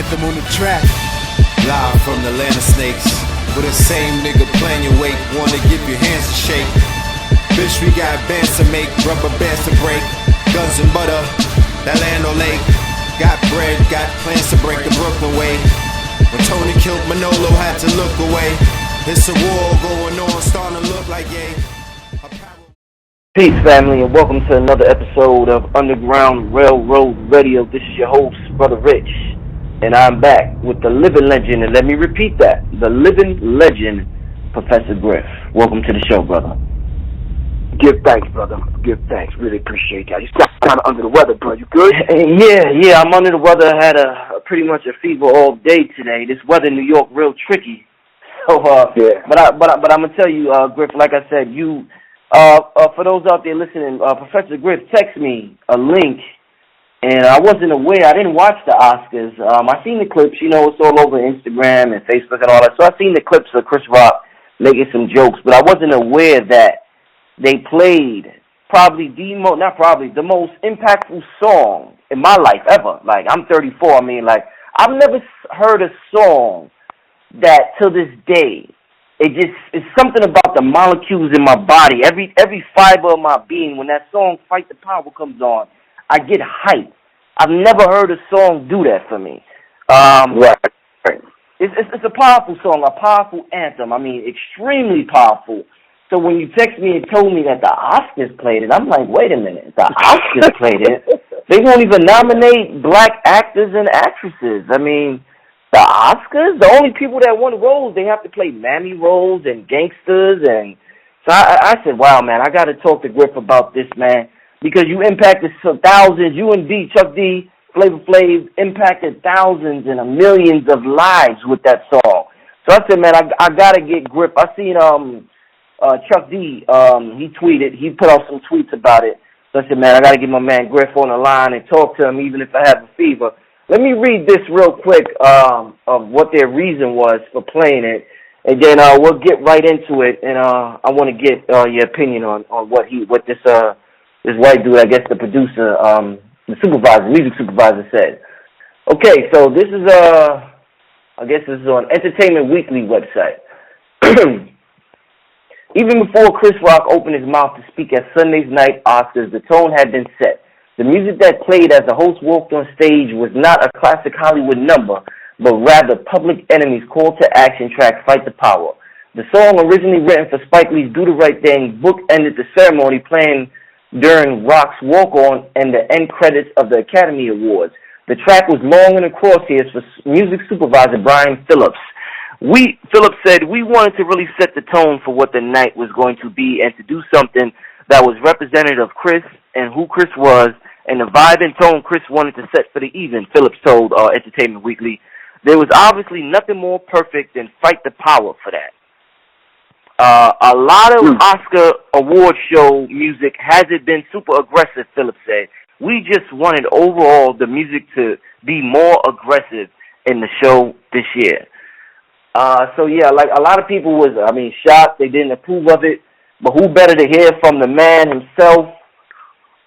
anthem on the track. Live from the land of snakes, with the same nigga playing your weight, wanna give your hands a shake. Bitch, we got bands to make, rubber bands to break, guns and butter, that land on lake. Got bread, got plans to break the Brooklyn way. When Tony killed Manolo, had to look away. It's a war going on, starting to look like yay. Peace, family, and welcome to another episode of Underground Railroad Radio. This is your host, Brother Rich, and I'm back with the living legend, and let me repeat that, the living legend, Professor Griff. Welcome to the show, brother. Give thanks, brother. Give thanks. Really appreciate that. You sound kind of under the weather, bro. You good? Yeah, I'm under the weather. I had pretty much a fever all day today. This weather in New York real tricky. So, yeah. But I'm gonna tell you, Griff, like I said, you, for those out there listening, Professor Griff text me a link, and I wasn't aware. I didn't watch the Oscars. I seen the clips. You know, it's all over Instagram and Facebook and all that. So I seen the clips of Chris Rock making some jokes, but I wasn't aware that they played the most impactful song in my life ever. Like, I'm 34. I mean, like, I've never heard a song that, till this day, it's something about the molecules in my body. Every fiber of my being, when that song "Fight the Power" comes on, I get hyped. I've never heard a song do that for me. Right. It's a powerful song, a powerful anthem. I mean, extremely powerful. So when you text me and told me that the Oscars played it, I'm like, wait a minute, the Oscars played it? They won't even nominate black actors and actresses. I mean, the Oscars, the only people that won roles, they have to play mammy roles and gangsters. And so I said, wow, man, I got to talk to Griff about this, man, because you impacted thousands. You and Chuck D, Flavor Flav impacted thousands and millions of lives with that song. So I said, man, I got to get Griff. I seen Chuck D, he tweeted, he put out some tweets about it. So I said, man, I got to get my man Griff on the line and talk to him even if I have a fever. Let me read this real quick of what their reason was for playing it, and then we'll get right into it. And I want to get your opinion on what this white dude, I guess the producer, the supervisor, music supervisor said. Okay, so this is I guess this is on Entertainment Weekly website. Even before Chris Rock opened his mouth to speak at Sunday's night Oscars, the tone had been set. The music that played as the host walked on stage was not a classic Hollywood number, but rather Public Enemy's call to action track, "Fight the Power." The song, originally written for Spike Lee's "Do the Right Thing," bookended the ceremony, playing during Rock's walk-on and the end credits of the Academy Awards. The track was long in the crosshairs for music supervisor Brian Phillips. Phillips said, "We wanted to really set the tone for what the night was going to be and to do something that was representative of Chris and who Chris was and the vibe and tone Chris wanted to set for the evening," Phillips told Entertainment Weekly. "There was obviously nothing more perfect than Fight the Power for that." A lot of Oscar award show music hasn't been super aggressive, Phillips said. "We just wanted overall the music to be more aggressive in the show this year." So yeah, like a lot of people was, shocked. They didn't approve of it. But who better to hear from the man himself,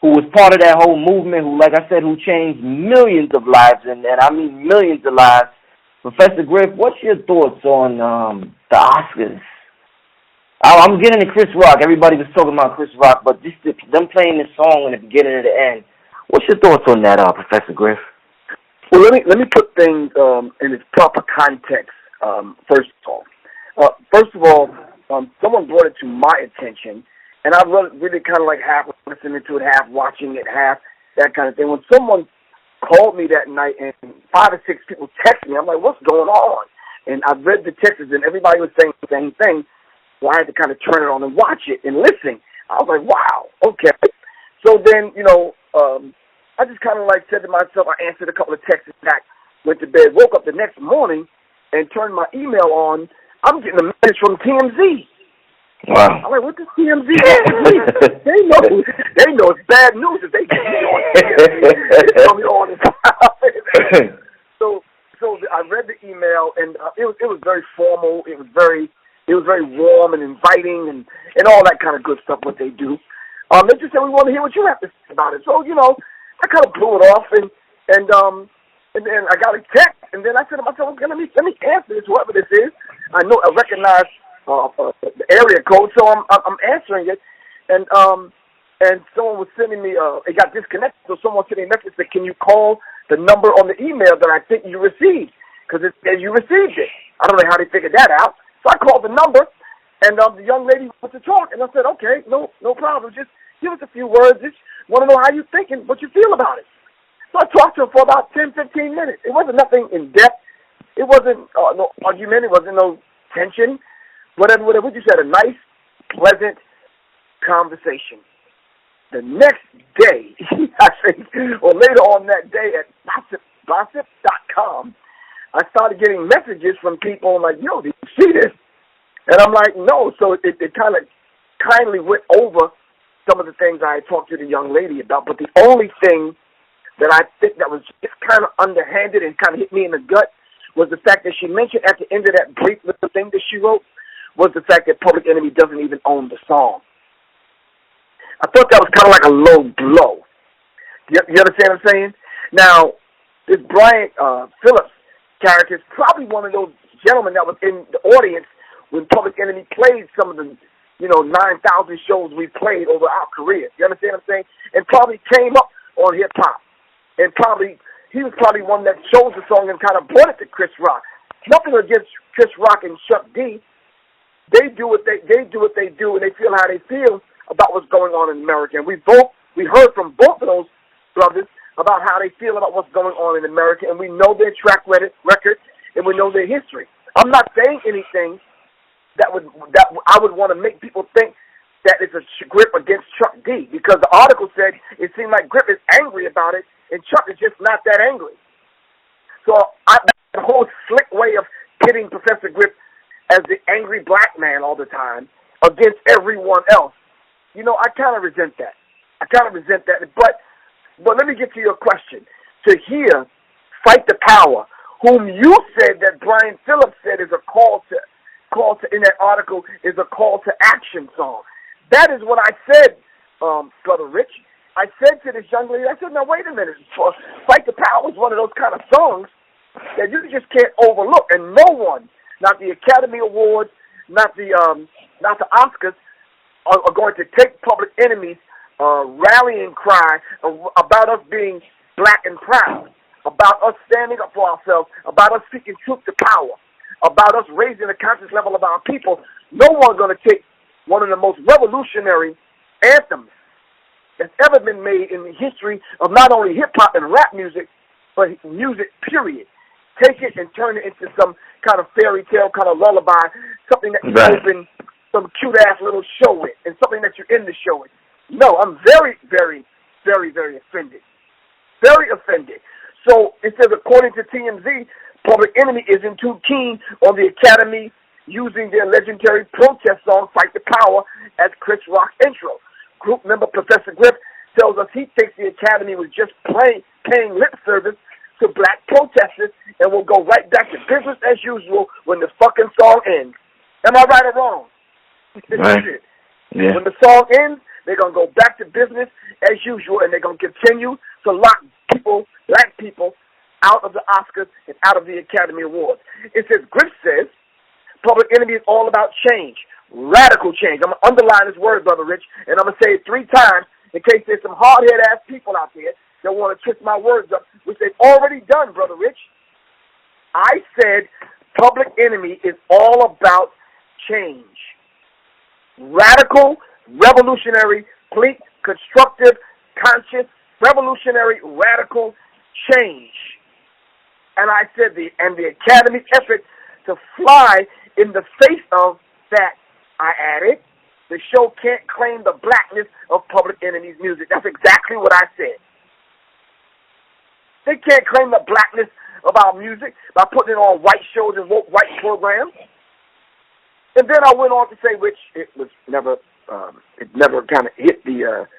who was part of that whole movement, who, like I said, who changed millions of lives, and I mean millions of lives. Professor Griff, what's your thoughts on the Oscars? I'm getting to Chris Rock. Everybody was talking about Chris Rock, but just them playing this song in the beginning and the end. What's your thoughts on that, Professor Griff? Well, let me put things in its proper context. First of all, someone brought it to my attention, and I really kind of like half listening to it, half watching it, half that kind of thing. When someone called me that night and 5 or 6 people texted me, I'm like, what's going on? And I read the texts, and everybody was saying the same thing, so I had to kind of turn it on and watch it and listen. I was like, wow, okay. So then, I just kind of like said to myself, I answered a couple of texts back, went to bed, woke up the next morning, and turned my email on. I'm getting a message from TMZ. Wow. I'm like, what does TMZ mean? They know it's bad news if they tell me on TMZ. They tell me all the time. So I read the email, and it was very formal. It was very warm and inviting and all that kind of good stuff, what they do. They just said, we want to hear what you have to say about it. So, I kind of blew it off, and And then I got a text, and then I said to myself, okay, let me answer this, whoever this is. I recognize the area code, so I'm answering it, and someone was sending me, it got disconnected, so someone sent me a message that, can you call the number on the email that I think you received? Because it says you received it. I don't know how they figured that out. So I called the number, and the young lady wanted to talk, and I said, okay, no problem. Just give us a few words. Just want to know how you're thinking, what you feel about it. So I talked to her for about 10, 15 minutes. It wasn't nothing in depth. It wasn't no argument. It wasn't no tension. Whatever you said, a nice, pleasant conversation. The next day, I think, or later on that day at gossip.com, I started getting messages from people like, yo, did you see this? And I'm like, no. So it kind of kindly went over some of the things I had talked to the young lady about. But the only thing that I think that was just kind of underhanded and kind of hit me in the gut was the fact that she mentioned at the end of that brief little thing that she wrote was the fact that Public Enemy doesn't even own the song. I thought that was kind of like a low blow. You understand what I'm saying? Now, this Brian Phillips character is probably one of those gentlemen that was in the audience when Public Enemy played some of the 9,000 shows we played over our career. You understand what I'm saying? And probably came up on hip-hop. And he was probably one that chose the song and kind of brought it to Chris Rock. Nothing against Chris Rock and Chuck D. They do what they do, and they feel how they feel about what's going on in America. And we heard from both of those brothers about how they feel about what's going on in America, and we know their track record, and we know their history. I'm not saying anything that I would want to make people think that it's a Griff against Chuck D, because the article said it seemed like Griff is angry about it, and Chuck is just not that angry. So the whole slick way of pitting Professor Griff as the angry black man all the time against everyone else, I kind of resent that. But let me get to your question. To hear Fight the Power, whom you said that Brian Phillips said is a call to in that article is a call to action song. That is what I said, Brother Rich. I said to this young lady, I said, now wait a minute. Fight the Power is one of those kind of songs that you just can't overlook, and no one, not the Academy Awards, not the Oscars, are going to take Public Enemy's rallying cry about us being black and proud, about us standing up for ourselves, about us speaking truth to power, about us raising the conscious level of our people. No one's going to take one of the most revolutionary anthems that's ever been made in the history of not only hip-hop and rap music, but music, period. Take it and turn it into some kind of fairy tale, kind of lullaby, something that you open some cute-ass little show with, and something that you're in the show with. No, I'm very, very, very, very offended. Very offended. So it says, according to TMZ, Public Enemy isn't too keen on the Academy using their legendary protest song, Fight the Power, as Chris Rock's intro. Group member Professor Griff tells us he thinks the Academy was just paying lip service to black protesters and will go right back to business as usual when the fucking song ends. Am I right or wrong? Right. Yeah. When the song ends, they're going to go back to business as usual, and they're going to continue to lock black people, out of the Oscars and out of the Academy Awards. It says, Griff says, Public Enemy is all about change, radical change. I'm going to underline this word, Brother Rich, and I'm going to say it 3 times in case there's some hard-headed ass people out there that want to twist my words up, which they've already done, Brother Rich. I said Public Enemy is all about change. Radical, revolutionary, complete, constructive, conscious, revolutionary, radical change. And I said the Academy's effort to fly in the face of that, I added, the show can't claim the blackness of Public Enemy's music. That's exactly what I said. They can't claim the blackness of our music by putting it on white shows and white programs. And then I went on to say, which it never kind of hit the air.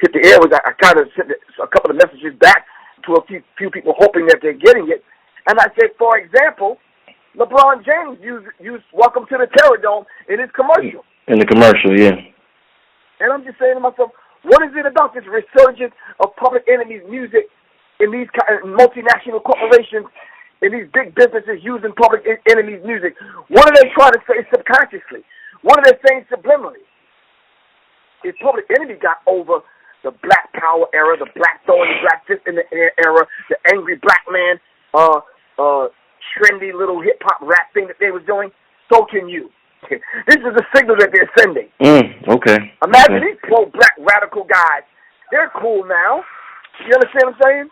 I kind of sent a couple of messages back to a few people hoping that they're getting it. And I said, for example, LeBron James used Welcome to the Terror Dome in his commercial. In the commercial, yeah. And I'm just saying to myself, what is it about this resurgence of Public Enemy's music in these multinational corporations, in these big businesses using Public Enemy's music, what are they trying to say subconsciously? What are they saying subliminally? If Public Enemy got over the Black Power era, the Black throwing the Black fist in the air era, the angry black man, trendy little hip hop rap thing that they was doing, so can you. This is a signal that they're sending. Okay. Imagine these pro-black radical guys. They're cool now. You understand what I'm saying?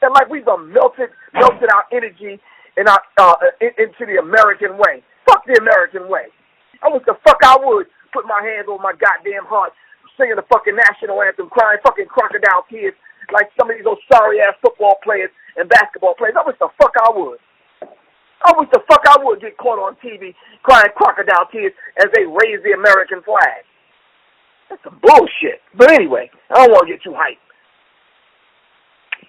And like we've melted our energy in into the American way. Fuck the American way. I wish the fuck I would put my hands on my goddamn heart, singing the fucking national anthem, crying fucking crocodile tears like some of these old sorry-ass football players and basketball players. I wish the fuck I would. I wish the fuck I would get caught on TV crying crocodile tears as they raise the American flag. That's some bullshit. But anyway, I don't want to get too hyped.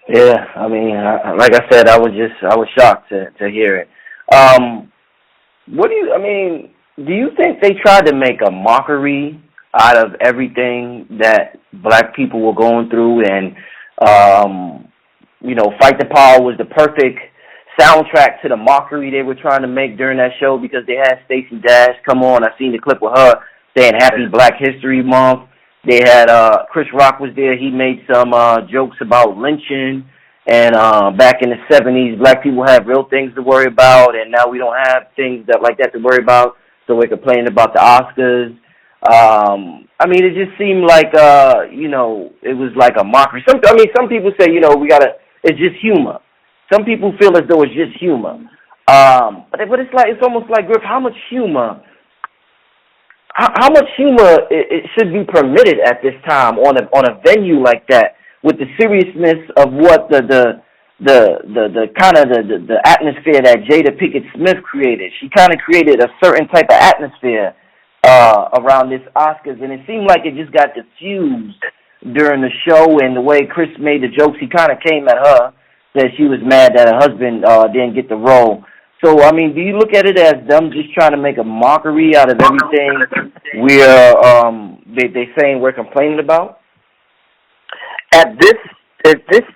Yeah, I mean, like I said, I was shocked to hear it. Do you think they tried to make a mockery out of everything that black people were going through, and Fight the Power was the perfect soundtrack to the mockery they were trying to make during that show, because they had Stacey Dash come on. I seen the clip with her saying Happy Black History Month. They had Chris Rock was there. He made some jokes about lynching, and back in the 70s, black people had real things to worry about, and now we don't have things like that to worry about, so we're complaining about the Oscars. It just seemed like it was like a mockery. Some people say it's just humor. Some people feel as though it's just humor. But it's almost like, Griff, how much humor it should be permitted at this time on a venue like that, with the seriousness of what the kind of the atmosphere that Jada Pinkett Smith created. She kind of created a certain type of atmosphere around this Oscars, and it seemed like it just got diffused during the show. And the way Chris made the jokes, he kind of came at her, said she was mad that her husband didn't get the role. So, do you look at it as them just trying to make a mockery out of everything they saying we're complaining about? At this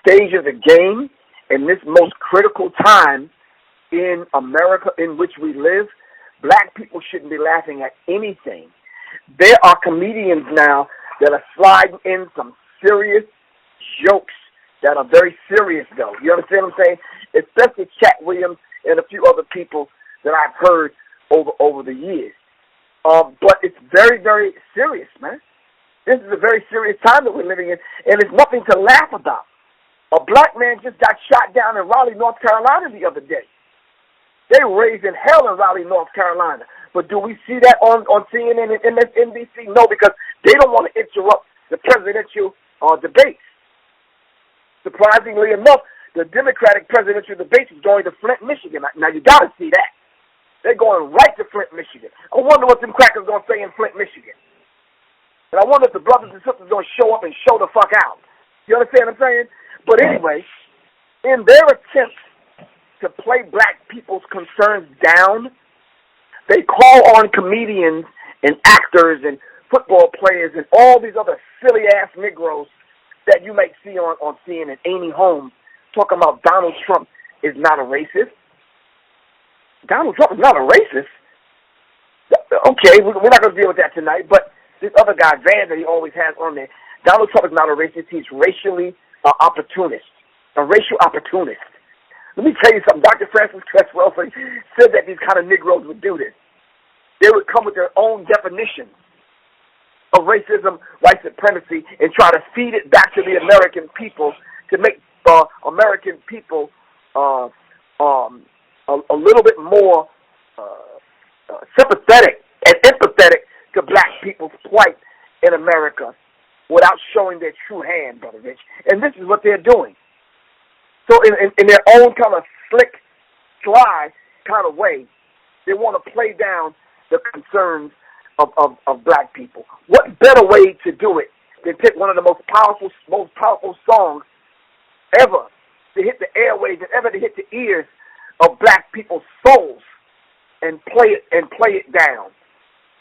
stage of the game, in this most critical time in America in which we live, black people shouldn't be laughing at anything. There are comedians now that are sliding in some serious jokes that are very serious, though. You understand what I'm saying? Especially Cat Williams and a few other people that I've heard over the years. But it's very, very serious, man. This is a very serious time that we're living in, and it's nothing to laugh about. A black man just got shot down in Raleigh, North Carolina the other day. They were raising hell in Raleigh, North Carolina. But do we see that on CNN and MSNBC? No, because they don't want to interrupt the presidential debates. Surprisingly enough, the Democratic presidential debate is going to Flint, Michigan. Now, you got to see that. They're going right to Flint, Michigan. I wonder what them crackers going to say in Flint, Michigan. And I wonder if the brothers and sisters are going to show up and show the fuck out. You understand what I'm saying? But anyway, in their attempt to play black people's concerns down, they call on comedians and actors and football players and all these other silly-ass Negroes that you might see on CNN, Amy Holmes, talking about Donald Trump is not a racist. Donald Trump is not a racist. Okay, we're not going to deal with that tonight, but this other guy, Van, that he always has on there, Donald Trump is not a racist. He's racially opportunist, a racial opportunist. Let me tell you something. Dr. Francis Cresswell said that these kind of Negroes would do this. They would come with their own definitions of racism, white supremacy, and try to feed it back to the American people to make American people a little bit more sympathetic and empathetic to black people's plight in America without showing their true hand, Brother Rich. And this is what they're doing. So in their own kind of slick, sly kind of way, they want to play down the concerns of black people. What better way to do it than pick one of the most powerful songs ever to hit the airwaves and ever to hit the ears of black people's souls and play it down.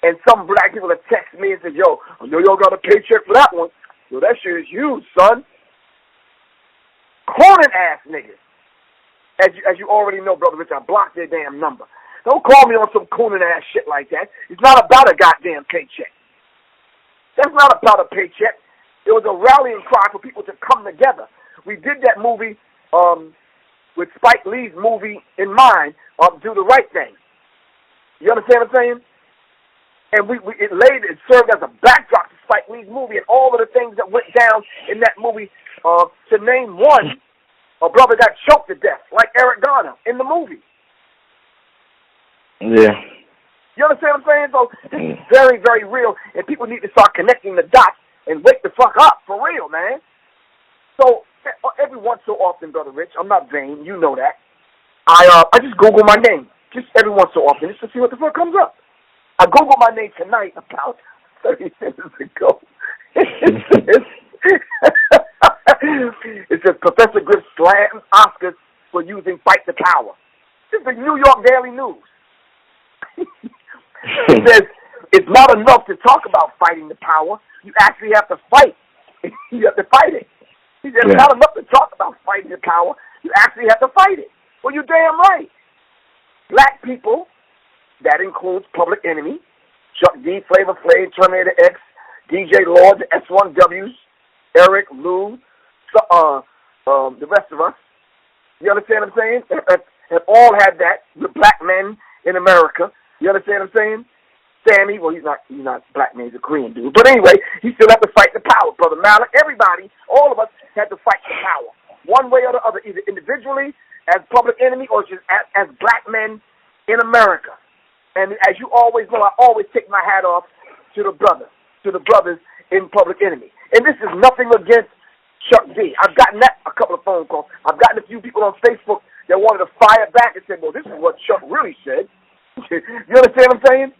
And some black people have texted me and said, yo, I know y'all got a paycheck for that one. Yo, that shit is huge, son. corny ass niggas. As you already know, Brother Rich, I blocked their damn number. Don't call me on some cooning ass shit like that. It's not about a goddamn paycheck. That's not about a paycheck. It was a rallying cry for people to come together. We did that movie with Spike Lee's movie in mind, Do the Right Thing. You understand what I'm saying? And it served as a backdrop to Spike Lee's movie and all of the things that went down in that movie. To name one, a brother got choked to death, like Eric Garner in the movie. Yeah. You understand what I'm saying? So this is very, very real, and people need to start connecting the dots and wake the fuck up, for real, man. So every once so often, Brother Rich, I'm not vain, you know that, I just Google my name, just every once so often, just to see what the fuck comes up. I Googled my name tonight about 30 minutes ago. It says Professor Griff slams Oscars for using Fight the Power. This is the New York Daily News. It says it's not enough to talk about fighting the power. You actually have to fight. You have to fight it. He said it's not enough to talk about fighting the power. You actually have to fight it. Well, you're damn right. Black people, that includes Public Enemy, Chuck D, Flavor Flav, Terminator X, DJ Lord, the S1Ws, Eric, Lou, the rest of us. You understand what I'm saying? Have all had that. The black men in America. You understand what I'm saying? Sammy, well, he's not black man, he's a Korean dude. But anyway, he still had to fight the power. Brother Malik, everybody, all of us had to fight the power. One way or the other, either individually, as Public Enemy, or just as black men in America. And as you always know, I always take my hat off to the brothers in Public Enemy. And this is nothing against Chuck D. I've gotten that a couple of phone calls. I've gotten a few people on Facebook that wanted to fire back and say, well, this is what Chuck really said. You understand what I'm saying?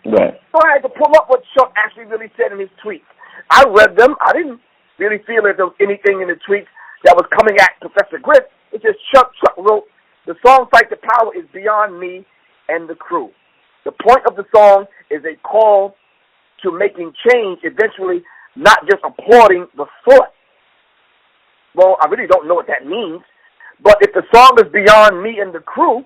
Right. So I had to pull up what Chuck actually really said in his tweets. I read them. I didn't really feel that there was anything in the tweets that was coming at Professor Griff. It's just Chuck wrote, the song Fight the Power is beyond me and the crew. The point of the song is a call to making change, eventually not just applauding the thought. Well, I really don't know what that means. But if the song is beyond me and the crew,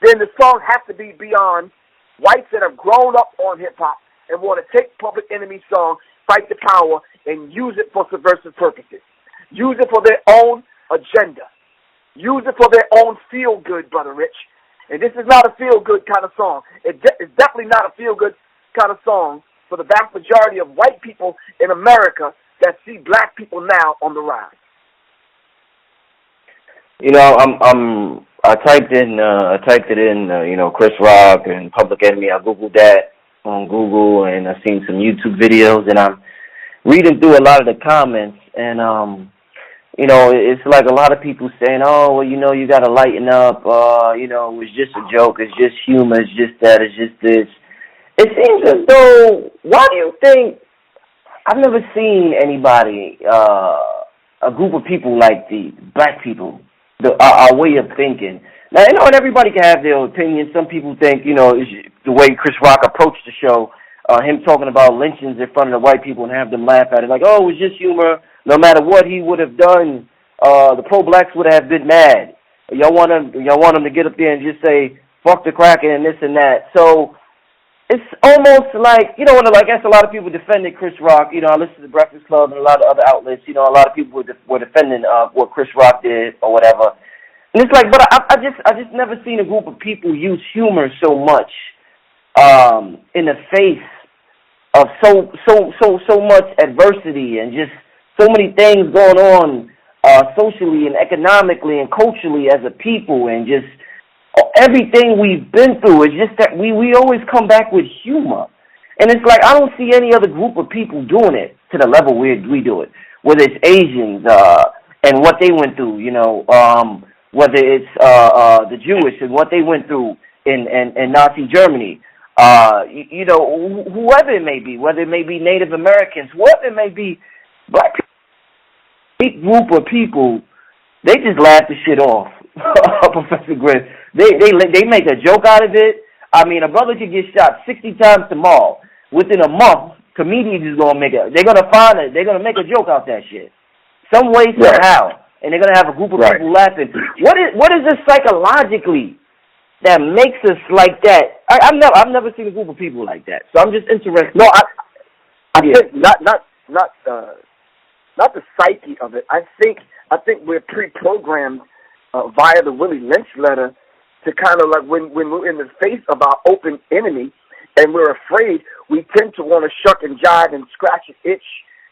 then the song has to be beyond whites that have grown up on hip-hop and want to take Public Enemy song, Fight the Power, and use it for subversive purposes. Use it for their own agenda. Use it for their own feel-good, Brother Rich. And this is not a feel-good kind of song. It's definitely not a feel-good kind of song for the vast majority of white people in America that see black people now on the rise. You know, I typed it in, Chris Rock and Public Enemy. I Googled that on Google, and I've seen some YouTube videos, and I'm reading through a lot of the comments, and, it's like a lot of people saying, oh, well, you got to lighten up, it was just a joke, it's just humor, it's just that, it's just this. It seems as though, why do you think, I've never seen anybody, a group of people like the black people, our way of thinking. Now, and everybody can have their opinion. Some people think, the way Chris Rock approached the show, him talking about lynchings in front of the white people and have them laugh at it, like, oh, it was just humor. No matter what he would have done, the pro-blacks would have been mad. Y'all want him to get up there and just say, fuck the cracker and this and that. So it's almost like, and I guess a lot of people defended Chris Rock. I listened to the Breakfast Club and a lot of other outlets. A lot of people were defending what Chris Rock did or whatever. And it's like, but I just never seen a group of people use humor so much in the face of so much adversity and just so many things going on socially and economically and culturally as a people, and just everything we've been through. It's just that we always come back with humor. And it's like I don't see any other group of people doing it to the level we do it, whether it's Asians and what they went through, whether it's the Jewish and what they went through in Nazi Germany, whoever it may be, whether it may be Native Americans, whoever it may be, black people, big group of people, they just laugh the shit off. Professor Griff, they make a joke out of it. I mean, a brother could get shot 60 times tomorrow. Within a month, comedians is gonna make it. They're gonna make a joke out that shit, some way, somehow. and they're gonna have a group of people laughing. What is this psychologically that makes us like that? I've never seen a group of people like that. So I'm just interested. No, I think not the psyche of it. I think we're pre-programmed via the Willie Lynch letter to kind of like when we're in the face of our open enemy and we're afraid, we tend to want to shuck and jive and scratch and itch.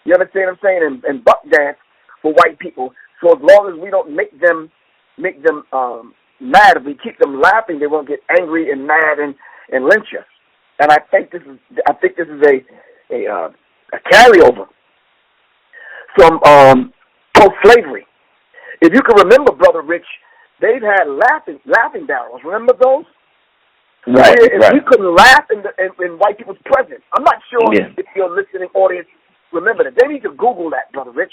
You understand what I'm saying? And buck dance for white people. So as long as we don't make them mad, if we keep them laughing, they won't get angry and mad and lynch us. And I think this is a carryover from post-slavery. If you can remember, Brother Rich, they've had laughing barrels. Remember those? Right. We couldn't laugh in white people's presence. I'm not sure if your listening audience remember that. They need to Google that, Brother Rich.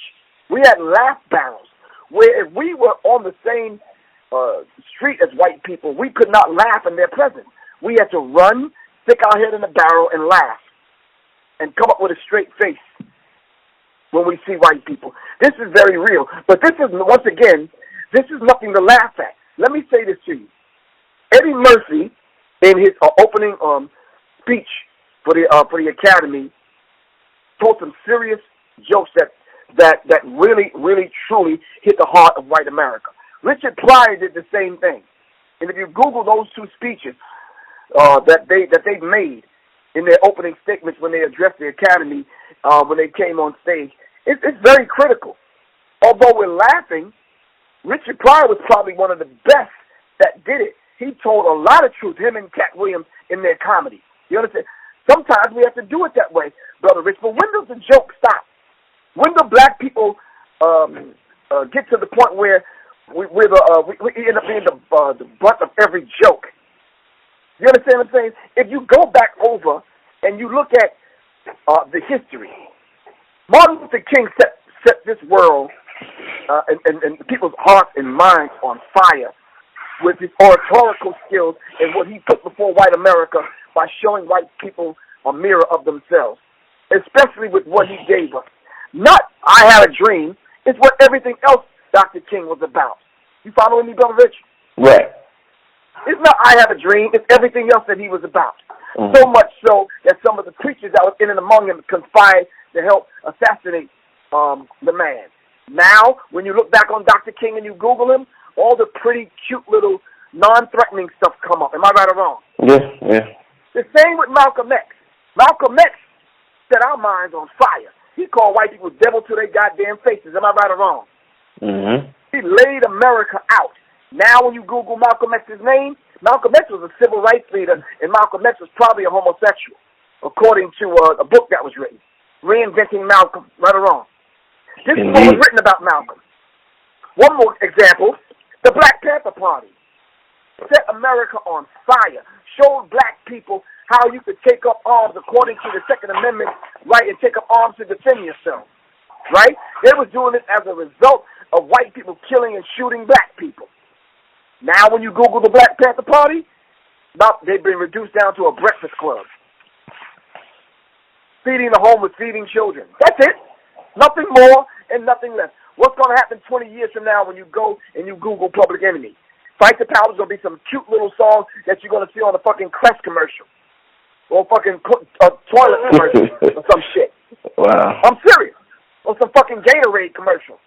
We had laugh barrels where if we were on the same street as white people, we could not laugh in their presence. We had to run, stick our head in the barrel, and laugh, and come up with a straight face when we see white people. This is very real. But this is, once again, this is nothing to laugh at. Let me say this to you. Eddie Murphy, in his opening speech for the Academy, told some serious jokes that really, really, truly hit the heart of white America. Richard Pryor did the same thing. And if you Google those two speeches that they've made in their opening statements when they addressed the Academy, when they came on stage, it's very critical. Although we're laughing, Richard Pryor was probably one of the best that did it. He told a lot of truth, him and Cat Williams, in their comedy. You understand? Sometimes we have to do it that way, Brother Rich. But when does the joke stop? When do black people get to the point where we end up being the butt of every joke? You understand what I'm saying? If you go back over and you look at the history, Martin Luther King set this world and people's hearts and minds on fire with his oratorical skills and what he put before white America by showing white people a mirror of themselves, especially with what he gave us. Not I Had a Dream. It's what everything else Dr. King was about. You following me, Brother Rich? Right. It's not I Have a Dream. It's everything else that he was about. Mm-hmm. So much so that some of the preachers that was in and among him conspired to help assassinate the man. Now, when you look back on Dr. King and you Google him, all the pretty, cute little, non-threatening stuff come up. Am I right or wrong? Yeah. The same with Malcolm X. Malcolm X set our minds on fire. He called white people devil to their goddamn faces. Am I right or wrong? Mm-hmm. He laid America out. Now when you Google Malcolm X's name, Malcolm X was a civil rights leader, and Malcolm X was probably a homosexual, according to a book that was written, Reinventing Malcolm, right or wrong. This is what was written about Malcolm. One more example, the Black Panther Party set America on fire, showed black people how you could take up arms according to the Second Amendment, right, and take up arms to defend yourself, right? They was doing it as a result of white people killing and shooting black people. Now when you Google the Black Panther Party, they've been reduced down to a breakfast club. Feeding the homeless, feeding children. That's it. Nothing more and nothing less. What's going to happen 20 years from now when you go and you Google Public Enemy? Fight the Power is going to be some cute little song that you're going to see on a fucking Crest commercial. Or fucking toilet commercial or some shit. Wow. I'm serious. Or some fucking Gatorade commercial.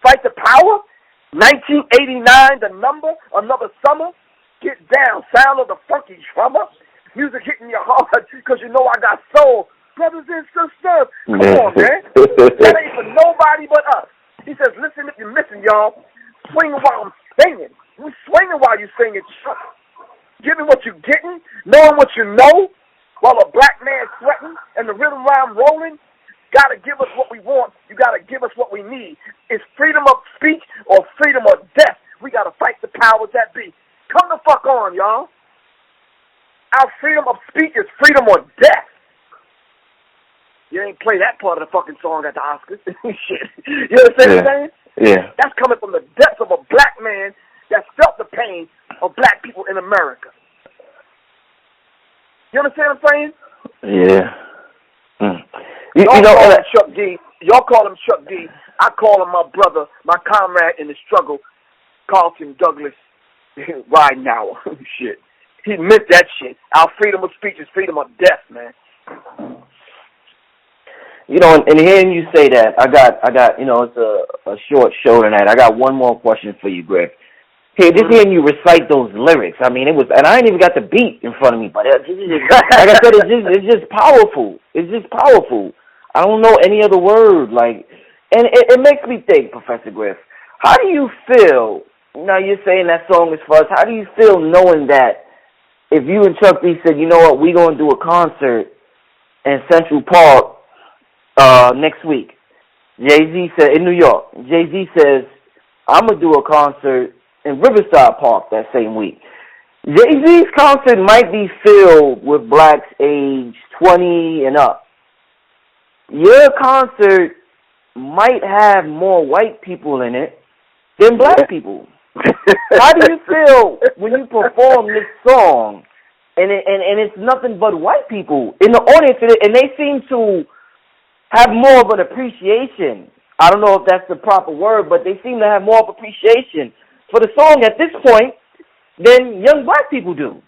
Fight the Power, 1989, the number, another summer, get down, sound of the funky drummer, music hitting your heart because you know I got soul. Brothers and sisters, come on, man. That ain't for nobody but us. He says, listen if you're missing, y'all. Swing while I'm singing. You swinging while you singing. Giving what you're getting, knowing what you know, while a black man sweating and the rhythm rhyme rolling. Got to give us what we want. You got to give us what we need. It's freedom of speech or freedom of death. We got to fight the powers that be. Come the fuck on, y'all. Our freedom of speech is freedom or death. You ain't play that part of the fucking song at the Oscars. Shit. You understand what I'm saying? Yeah. That's coming from the depths of a black man that felt the pain of black people in America. You understand what I'm saying? Yeah. Y'all call him Chuck D. I call him my brother, my comrade in the struggle, Carlton Douglas Ridenhour. Shit. He meant that shit. Our freedom of speech is freedom of death, man. You know, and hearing you say that, I got, you know, it's a short show tonight. I got one more question for you, Griff. Hey, just hearing you recite those lyrics, I mean, it was, and I ain't even got the beat in front of me, but like I said, it's just powerful. It's just powerful. I don't know any other word, like, and it makes me think, Professor Griff, how do you feel, now you're saying that song is for us, how do you feel knowing that if you and Chuck D said, you know what, we're going to do a concert in Central Park next week. Jay-Z said, in New York, Jay-Z says, I'm going to do a concert in Riverside Park that same week. Jay-Z's concert might be filled with blacks age 20 and up. Your concert might have more white people in it than black people. How do you feel when you perform this song and it's nothing but white people in the audience, and they seem to have more of an appreciation? I don't know if that's the proper word, but they seem to have more of appreciation for the song at this point than young black people do.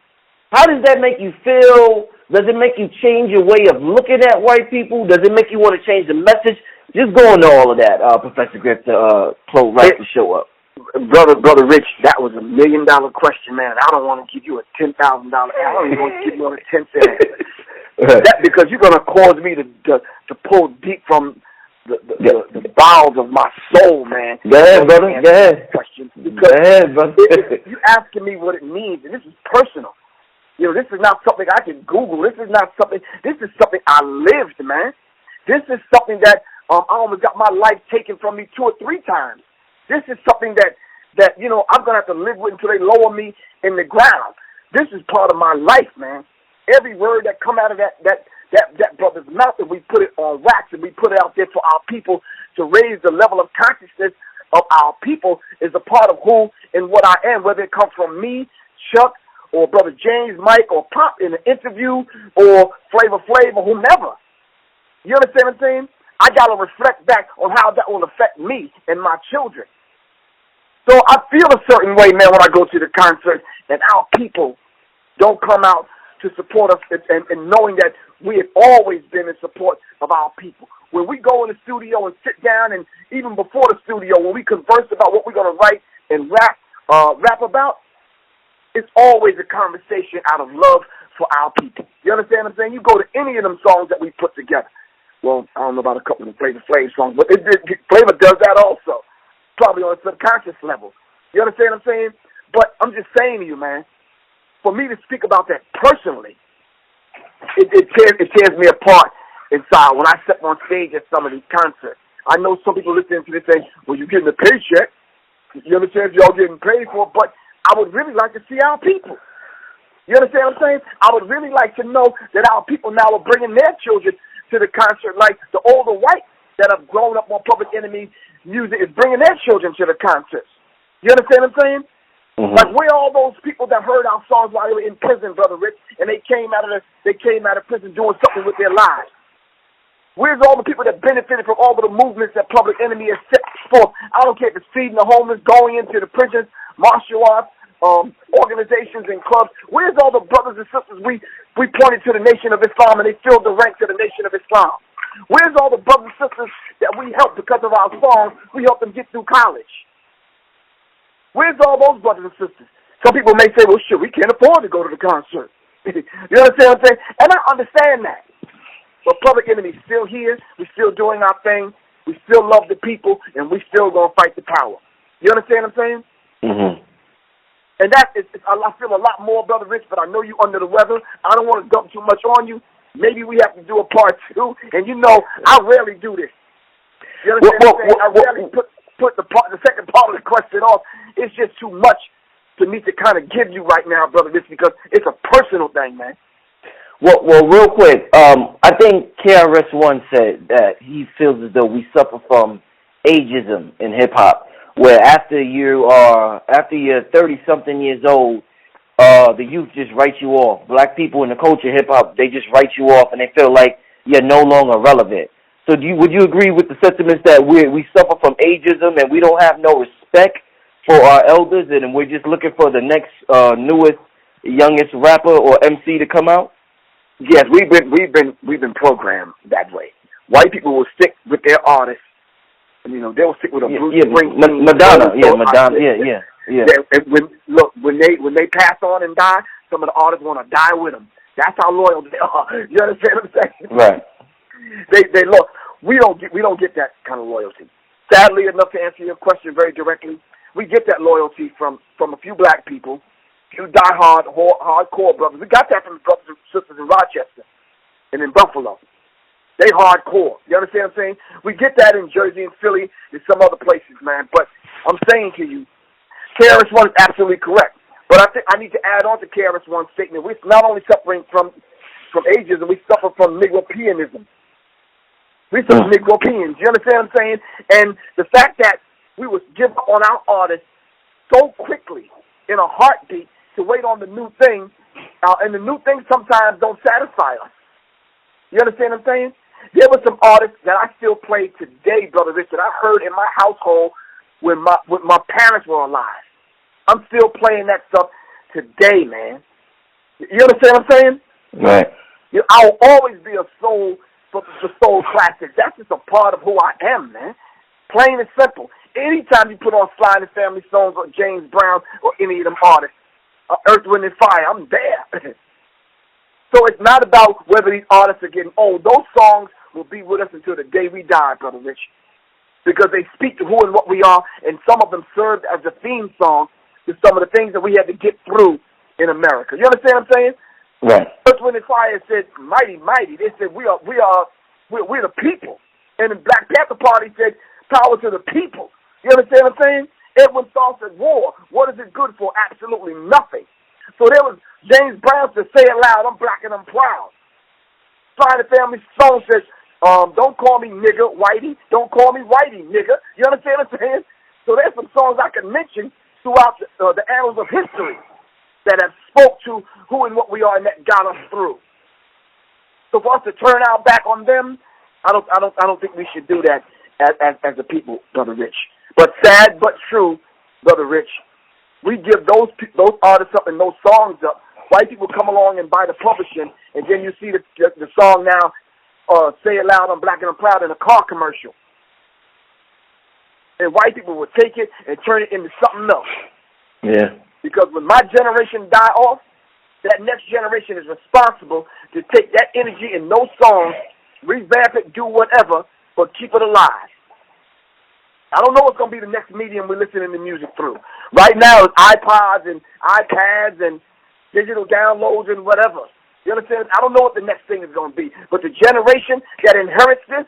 How does that make you feel? Does it make you change your way of looking at white people? Does it make you want to change the message? Just go into all of that, Professor Griff, to close right the show up. Brother Rich, that was $1 million question, man. I don't want to give you a $10,000. I don't even want to give you a 10-cent answer. That because you're going to cause me to pull deep from the bowels of my soul, man. Go ahead, brother. Go ahead. Because you're asking me what it means, and this is personal. You know, this is not something I can Google. This is something I lived, man. This is something that I almost got my life taken from me 2 or 3 times. This is something that you know, I'm going to have to live with until they lower me in the ground. This is part of my life, man. Every word that come out of that brother's mouth, and we put it on wax and we put it out there for our people to raise the level of consciousness of our people is a part of who and what I am, whether it comes from me, Chuck, or Brother James, Mike, or Pop in an interview, or Flavor Flav, or whomever. You understand what I'm saying? I got to reflect back on how that will affect me and my children. So I feel a certain way, man, when I go to the concert, that our people don't come out to support us, and knowing that we have always been in support of our people. When we go in the studio and sit down, and even before the studio, when we converse about what we're going to write and rap about, it's always a conversation out of love for our people. You understand what I'm saying? You go to any of them songs that we put together. Well, I don't know about a couple of Flavor Flav songs, but Flavor does that also, probably on a subconscious level. You understand what I'm saying? But I'm just saying to you, man, for me to speak about that personally, it tears me apart inside when I step on stage at some of these concerts. I know some people listening to this say, well, you're getting a paycheck. You understand? Y'all getting paid for it, but I would really like to see our people. You understand what I'm saying? I would really like to know that our people now are bringing their children to the concert, like the older whites that have grown up on Public Enemy music is bringing their children to the concerts. You understand what I'm saying? Mm-hmm. Like, where are all those people that heard our songs while they were in prison, Brother Rich, and they came out of prison doing something with their lives? Where's all the people that benefited from all of the movements that Public Enemy has set forth? I don't care if it's feeding the homeless, going into the prisons, martial arts, organizations and clubs. Where's all the brothers and sisters we pointed to the Nation of Islam and they filled the ranks of the Nation of Islam? Where's all the brothers and sisters that we helped because of our songs? We helped them get through college. Where's all those brothers and sisters? Some people may say, well, shit, we can't afford to go to the concert. You understand what I'm saying? And I understand that. But Public Enemy's still here. We're still doing our thing. We still love the people, and we still going to fight the power. You understand what I'm saying? Mm-hmm. And that is, I feel a lot more, Brother Rich, but I know you under the weather. I don't want to dump too much on you. Maybe we have to do a part 2. And you know, I rarely do this. You understand what I'm saying? I rarely put the second part of the question off. It's just too much for me to kind of give you right now, Brother Rich, because it's a personal thing, man. Well, real quick, I think KRS-One said that he feels as though we suffer from ageism in hip-hop, where after you're 30-something years old, the youth just write you off. Black people in the culture, hip-hop, they just write you off, and they feel like you're no longer relevant. So would you agree with the sentiments that we suffer from ageism and we don't have no respect for our elders, and we're just looking for the next newest, youngest rapper or MC to come out? Yes, we've been programmed that way. White people will stick with their artists, and they'll stick with a Bruce Springsteen, Madonna, yeah. And when they pass on and die, some of the artists want to die with them. That's how loyal they are. You understand what I'm saying? Right. They look. We don't get that kind of loyalty. Sadly enough, to answer your question very directly, we get that loyalty from a few black people, few diehard, hardcore brothers. We got that from the brothers and sisters in Rochester and in Buffalo. They hardcore. You understand what I'm saying? We get that in Jersey and Philly and some other places, man. But I'm saying to you, KRS-One is absolutely correct. But I think I need to add on to KRS-One's statement. We're not only suffering from ageism, we suffer from Negropeanism. We suffer from Negropeans. You understand what I'm saying? And the fact that we would give up on our artists so quickly in a heartbeat to wait on the new thing, and the new things sometimes don't satisfy us. You understand what I'm saying? There were some artists that I still play today, Brother Rich, that I heard in my household when my parents were alive. I'm still playing that stuff today, man. You understand what I'm saying? Right. I will always be a soul for the soul classics. That's just a part of who I am, man. Plain and simple. Anytime you put on Sly and the Family songs or James Brown or any of them artists, Earth, Wind, and Fire, I'm there. So it's not about whether these artists are getting old. Those songs will be with us until the day we die, Brother Rich, because they speak to who and what we are, and some of them served as a theme song to some of the things that we had to get through in America. You understand what I'm saying? Right. Earth, Wind, and Fire said, mighty, mighty. They said, we're the people. And the Black Panther Party said, power to the people. You understand what I'm saying? Edwin Starr said, war. What is it good for? Absolutely nothing. So there was James Brown said, say it loud, I'm black and I'm proud. Sly and the Family song says, don't call me nigga, whitey. Don't call me whitey, nigga. You understand what I'm saying? So there's some songs I can mention throughout the annals of history that have spoke to who and what we are and that got us through. So for us to turn our back on them, I don't think we should do that as a people, Brother Rich. But sad but true, Brother Rich, we give those artists up and those songs up. White people come along and buy the publishing, and then you see the song now, Say It Loud, I'm Black and I'm Proud, in a car commercial. And white people will take it and turn it into something else. Yeah. Because when my generation die off, that next generation is responsible to take that energy in those songs, revamp it, do whatever, but keep it alive. I don't know what's going to be the next medium we're listening to music through. Right now, it's iPods and iPads and digital downloads and whatever. You understand? I don't know what the next thing is going to be. But the generation that inherits this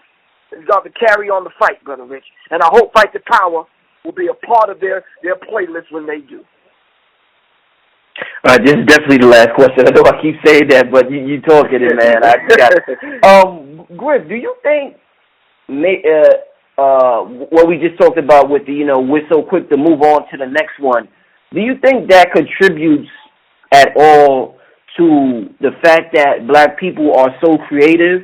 is going to carry on the fight, Brother Rich. And I hope Fight the Power will be a part of their playlist when they do. All right, this is definitely the last question. I know I keep saying that, but you talking it, man. I got it. Griff, do you think what we just talked about with the, we're so quick to move on to the next one, do you think that contributes at all to the fact that black people are so creative?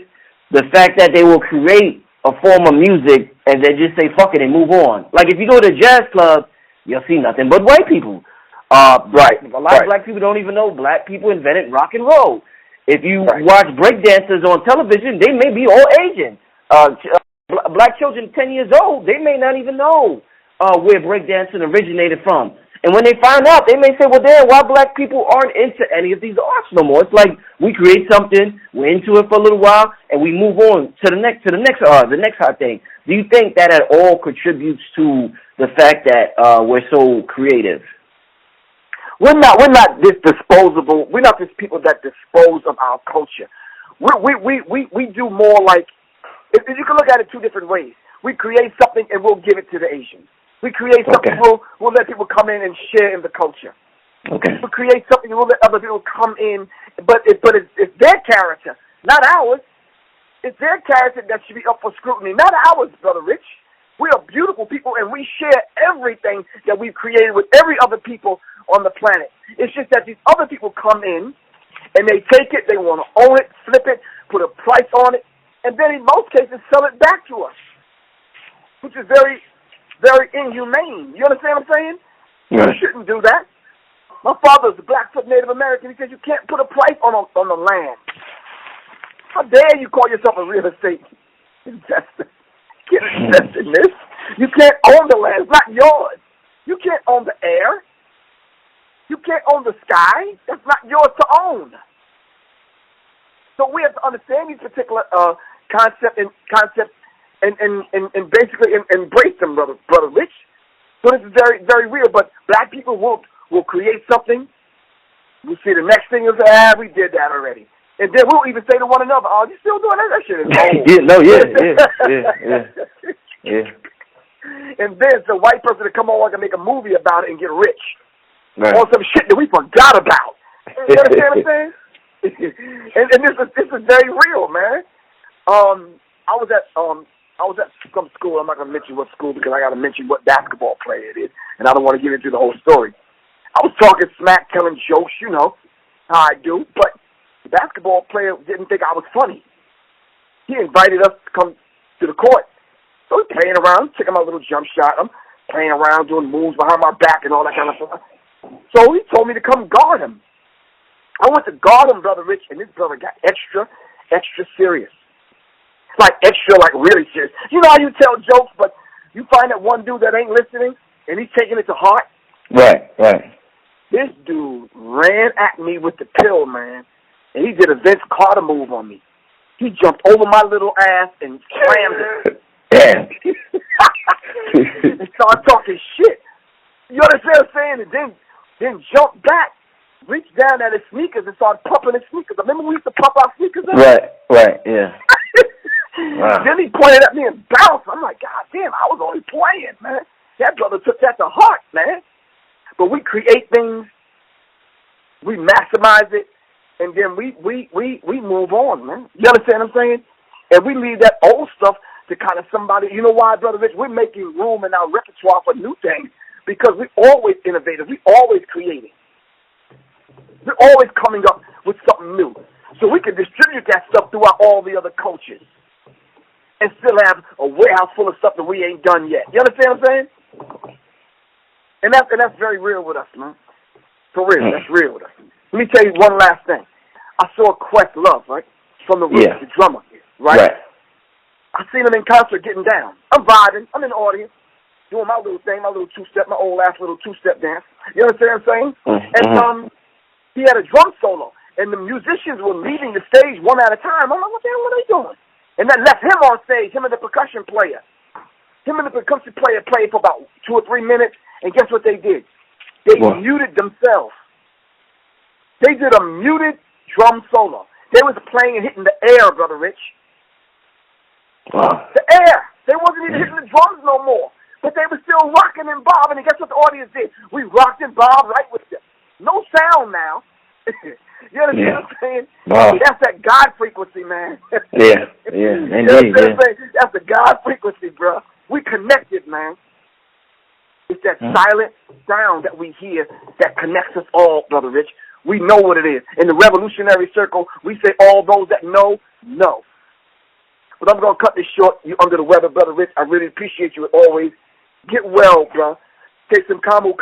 The fact that they will create a form of music and then just say, fuck it, and move on. Like, if you go to a jazz club, you'll see nothing but white people. Right. A lot of black people don't even know black people invented rock and roll. If you watch breakdancers on television, they may be all Asian. Black children 10 years old, they may not even know where breakdancing originated from. And when they find out, they may say, well, damn, why black people aren't into any of these arts no more? It's like we create something, we're into it for a little while, and we move on to the next hot thing. Do you think that at all contributes to the fact that we're so creative? We're not this disposable. We're not just people that dispose of our culture. We do more like, if you can look at it two different ways. We create something and we'll give it to the Asians. We create something, we'll let people come in and share in the culture. Okay. We create something and we'll let other people come in, but it's their character, not ours. It's their character that should be up for scrutiny, not ours, Brother Rich. We are beautiful people and we share everything that we've created with every other people on the planet. It's just that these other people come in and they take it, they want to own it, flip it, put a price on it, and then in most cases sell it back to us, which is very, very inhumane. You understand what I'm saying? Right. You shouldn't do that. My father's a Blackfoot Native American. He says you can't put a price on the land. How dare you call yourself a real estate investor? You can't invest in this. You can't own the land. It's not yours. You can't own the air. You can't own the sky. That's not yours to own. So we have to understand these particular concepts and basically embrace them, brother Rich. So this is very, very real. But black people will create something. We'll see the next thing is, we did that already. And then we'll even say to one another, oh, you still doing that? That shit is old. Yeah. And then the white person to come on and make a movie about it and get rich. Right. On some shit that we forgot about. You understand what I'm saying? and this is very real, man. I was at some school. I'm not gonna mention what school because I gotta mention what basketball player it is, and I don't want to get into the whole story. I was talking smack, telling jokes, you know how I do, but the basketball player didn't think I was funny. He invited us to come to the court. So we're playing around, taking my little jump shot. I'm playing around, doing moves behind my back and all that kind of stuff. So he told me to come guard him. I went to guard him, Brother Rich, and this brother got extra serious. Like really serious. You know how you tell jokes, but you find that one dude that ain't listening, and he's taking it to heart? Right. This dude ran at me with the pill, man, and he did a Vince Carter move on me. He jumped over my little ass and slammed it. Damn. And started talking shit. You understand what I'm saying? And then jumped back, reached down at his sneakers and started pumping his sneakers. Remember we used to pump our sneakers up? Right, yeah. Wow. Then he pointed at me and bounced. I'm like, God damn, I was only playing, man. That brother took that to heart, man. But we create things, we maximize it, and then we move on, man. You understand what I'm saying? And we leave that old stuff to kind of somebody. You know why, Brother Rich? We're making room in our repertoire for new things because we're always innovative. We're always creating. We're always coming up with something new. So we can distribute that stuff throughout all the other cultures and still have a warehouse full of stuff that we ain't done yet. You understand what I'm saying? And that's very real with us, man. For real, that's real with us. Let me tell you one last thing. I saw Questlove, right? From the Roots, the drummer, right? I seen him in concert getting down. I'm vibing. I'm in the audience doing my little thing, my little two-step, my old ass little two-step dance. You understand what I'm saying? And he had a drum solo, and the musicians were leaving the stage one at a time. I'm like, what the hell are they doing? And that left him on stage, him and the percussion player. Him and the percussion player played for about 2 or 3 minutes, and guess what they did? They muted themselves. They did a muted drum solo. They was playing and hitting the air, Brother Rich. Wow. The air. They wasn't even hitting the drums no more. But they were still rocking and bobbing, and guess what the audience did? We rocked and bobbed right with them. No sound now. You understand what I'm saying? Wow. That's that God frequency, man. Yeah, indeed. That's the God frequency, bro. We connected, man. It's that silent sound that we hear that connects us all, Brother Rich. We know what it is. In the revolutionary circle, we say all those that know. But I'm going to cut this short. You under the weather, Brother Rich. I really appreciate you as always. Get well, bro. Take some Camu,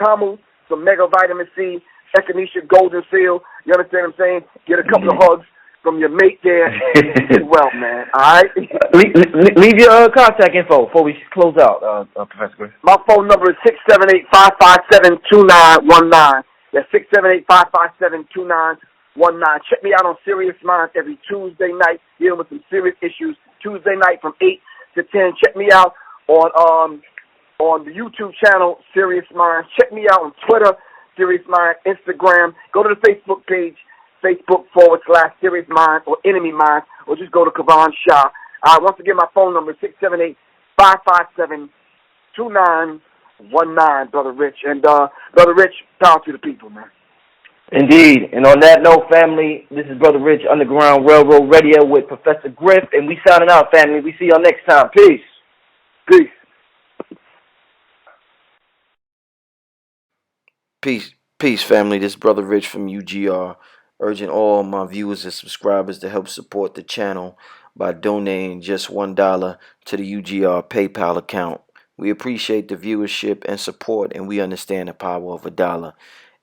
some Mega Vitamin C, Echinacea Golden Seal. You understand what I'm saying? Get a couple of hugs from your mate there. Get well, man. All right? Leave your contact info before we close out, Professor Griff. My phone number is 678-557-2919. That's 678-557-2919. Check me out on Serious Minds every Tuesday night, dealing with some serious issues. Tuesday night from 8 to 10. Check me out on the YouTube channel, Serious Minds. Check me out on Twitter, Serious Minds, Instagram. Go to the Facebook page, Facebook.com/Serious Minds or Enemy Minds, or just go to Kavan Shah. Once again, my phone number is 678-557-2919, Brother Rich. And, Brother Rich, power to the people, man. Indeed. And on that note, family, this is Brother Rich, Underground Railroad Radio with Professor Griff, and we signing out, family. We see y'all next time. Peace. Peace, family. This is Brother Rich from UGR, urging all my viewers and subscribers to help support the channel by donating just $1 to the UGR PayPal account. We appreciate the viewership and support, and we understand the power of $1.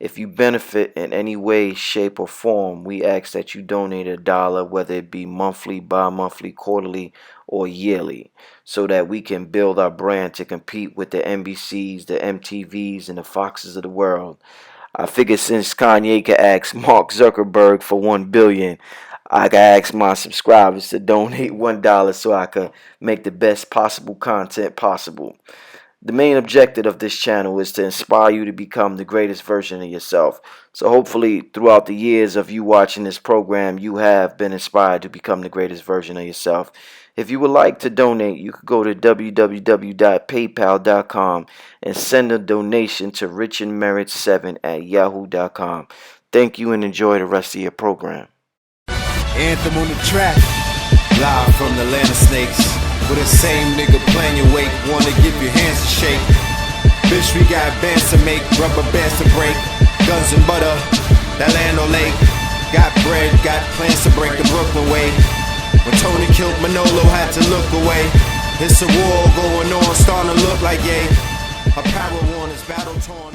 If you benefit in any way, shape, or form, we ask that you donate $1, whether it be monthly, bi-monthly, quarterly, or yearly, so that we can build our brand to compete with the NBCs, the MTVs, and the Foxes of the world. I figure since Kanye could ask Mark Zuckerberg for $1 billion, I can ask my subscribers to donate $1 so I can make the best possible content possible. The main objective of this channel is to inspire you to become the greatest version of yourself. So hopefully throughout the years of you watching this program, you have been inspired to become the greatest version of yourself. If you would like to donate, you could go to www.paypal.com and send a donation to richandmerit7@yahoo.com. Thank you and enjoy the rest of your program. Anthem on the track, live from the land of snakes. With the same nigga playing your wake, wanna give your hands a shake. Bitch, we got bands to make, rubber bands to break, guns and butter, that land on lake. Got bread, got plans to break the Brooklyn way. When Tony killed Manolo, had to look away. It's a war going on, starting to look like yay. A power worn is battle torn.